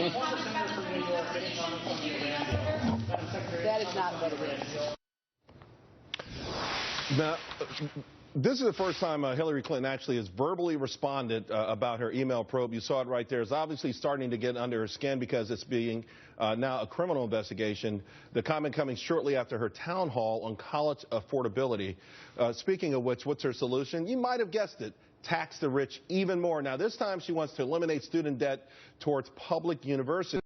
That is not what it is. Now, this is the first time Hillary Clinton actually has verbally responded about her email probe. You saw it right there. It's obviously starting to get under her skin because it's being now a criminal investigation. The comment coming shortly after her town hall on college affordability. Speaking of which, what's her solution? You might have guessed it. Tax the rich even more. Now, this time she wants to eliminate student debt towards public universities.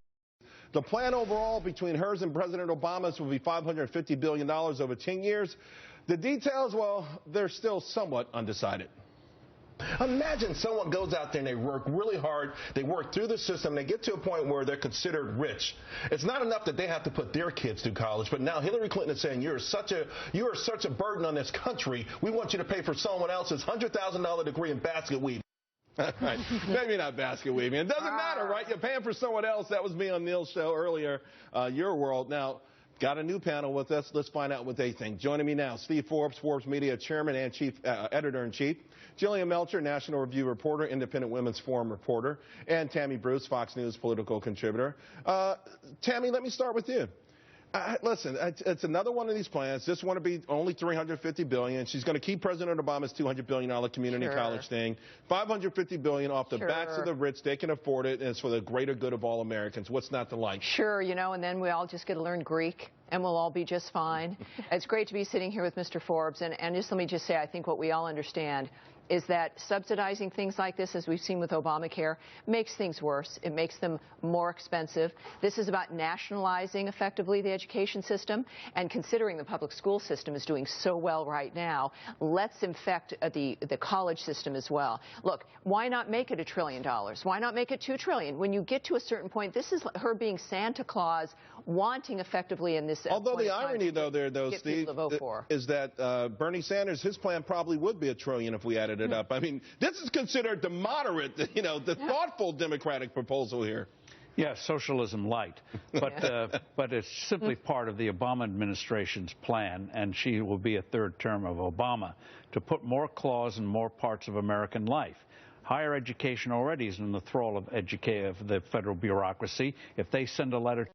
The plan overall between hers and President Obama's will be $550 billion over 10 years. The details, well, they're still somewhat undecided. Imagine someone goes out there and they work really hard, they work through the system, they get to a point where they're considered rich. It's not enough that they have to put their kids through college, but now Hillary Clinton is saying you are such a burden on this country, we want you to pay for someone else's $100,000 degree in basket weaving. Right. Maybe not basket weaving. It doesn't matter, right? You're paying for someone else. That was me on Neil's show earlier, Your World. Now, got a new panel with us. Let's find out what they think. Joining me now, Steve Forbes, Forbes Media Chairman and Chief Editor-in-Chief, Jillian Melcher, National Review reporter, Independent Women's Forum reporter, and Tammy Bruce, Fox News political contributor. Tammy, let me start with you. Listen, it's another one of these plans. This one to be only $350 billion. She's going to keep President Obama's $200 billion community college thing. $550 billion off the backs of the rich. They can afford it, and it's for the greater good of all Americans. What's not to like? Sure, you know, and then we all just get to learn Greek, and we'll all be just fine. It's great to be sitting here with Mr. Forbes, and just let me just say, I think what we all understand is that subsidizing things like this, as we've seen with Obamacare, makes things worse. It makes them more expensive. This is about nationalizing, effectively, the education system, and considering the public school system is doing so well right now, let's infect the college system as well. Look, why not make it $1 trillion? Why not make it $2 trillion? When you get to a certain point, this is her being Santa Claus, wanting effectively in this. Although the irony, though, Steve, is that Bernie Sanders, his plan probably would be $1 trillion if we added it up. I mean, this is considered the moderate, you know, the thoughtful Democratic proposal here. Yeah, socialism light. But it's simply part of the Obama administration's plan, and she will be a third term of Obama, to put more clause in more parts of American life. Higher education already is in the thrall of the federal bureaucracy. If they send a letter to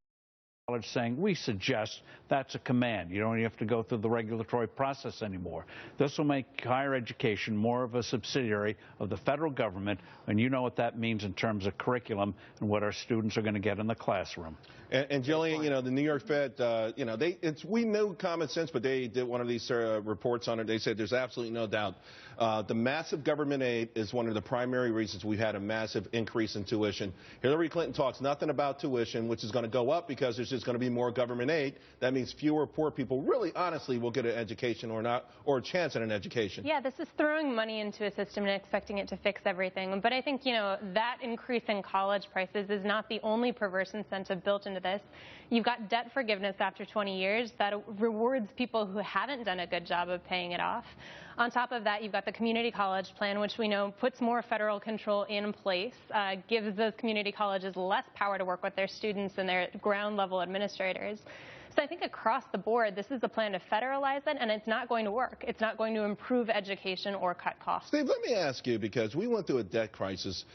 college saying, we suggest, that's a command. You don't even have to go through the regulatory process anymore. This will make higher education more of a subsidiary of the federal government, and you know what that means in terms of curriculum and what our students are going to get in the classroom. And Jillian, you know, the New York Fed, you know, we knew common sense, but they did one of these reports on it. They said there's absolutely no doubt. The massive government aid is one of the primary reasons we've had a massive increase in tuition. Hillary Clinton talks nothing about tuition, which is going to go up because there's just going to be more government aid. That means fewer poor people really honestly will get an education or a chance at an education. Yeah, this is throwing money into a system and expecting it to fix everything. But I think, you know, that increase in college prices is not the only perverse incentive built into this. You've got debt forgiveness after 20 years that rewards people who haven't done a good job of paying it off. On top of that, you've got the community college plan, which we know puts more federal control in place, gives those community colleges less power to work with their students and their ground level administrators. So I think across the board, this is a plan to federalize it, and it's not going to work. It's not going to improve education or cut costs. Steve, let me ask you, because we went through a debt crisis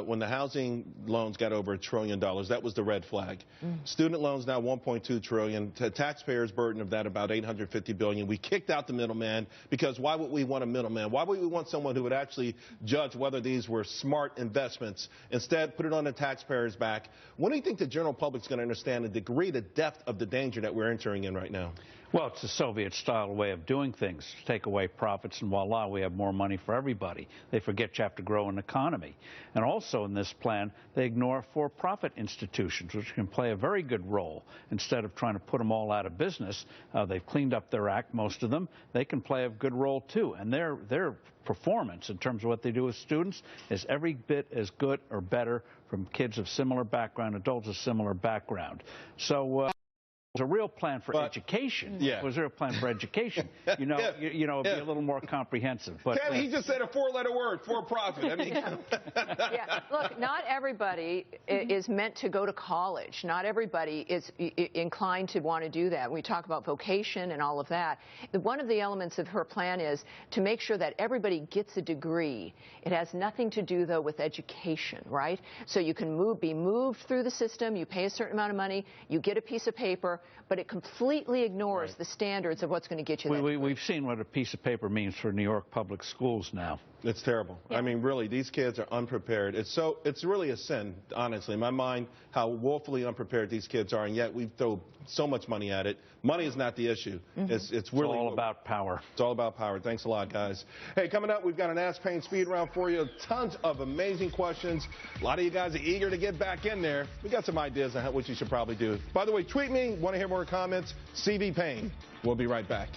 when the housing loans got over $1 trillion. That was the red flag. Student loans now $1.2 trillion. Taxpayers' burden of that about $850 billion. We kicked out the middleman because why would we want a middleman? Why would we want someone who would actually judge whether these were smart investments? Instead, put it on the taxpayers' back. When do you think the general public's going to understand the degree, the depth of the danger that we're entering in right now? Well, it's a Soviet-style way of doing things. Take away profits, and voila, we have more money for everybody. They forget you have to grow an economy. And also in this plan, they ignore for-profit institutions, which can play a very good role. Instead of trying to put them all out of business, they've cleaned up their act, most of them. They can play a good role, too. And their performance in terms of what they do with students is every bit as good or better from kids of similar background, adults of similar background. So it was a real plan for education. Yeah. It was a real plan for education. You know, it'd be a little more comprehensive. But he just said a four-letter word, for profit. I mean, yeah. Look, not everybody is meant to go to college. Not everybody is inclined to want to do that. We talk about vocation and all of that. One of the elements of her plan is to make sure that everybody gets a degree. It has nothing to do, though, with education, right? So you can be moved through the system, you pay a certain amount of money, you get a piece of paper, but it completely ignores the standards of what's going to get you that degree. We've seen what a piece of paper means for New York public schools now. It's terrible. Yeah. I mean, really, these kids are unprepared. It's really a sin, honestly, in my mind, how woefully unprepared these kids are, and yet we throw so much money at it. Money is not the issue. It's really all about power. It's all about power. Thanks a lot, guys. Hey, coming up, we've got an Ask Payne speed round for you. Tons of amazing questions. A lot of you guys are eager to get back in there. We got some ideas on what you should probably do. By the way, tweet me. Want to hear more comments? CV Payne. We'll be right back.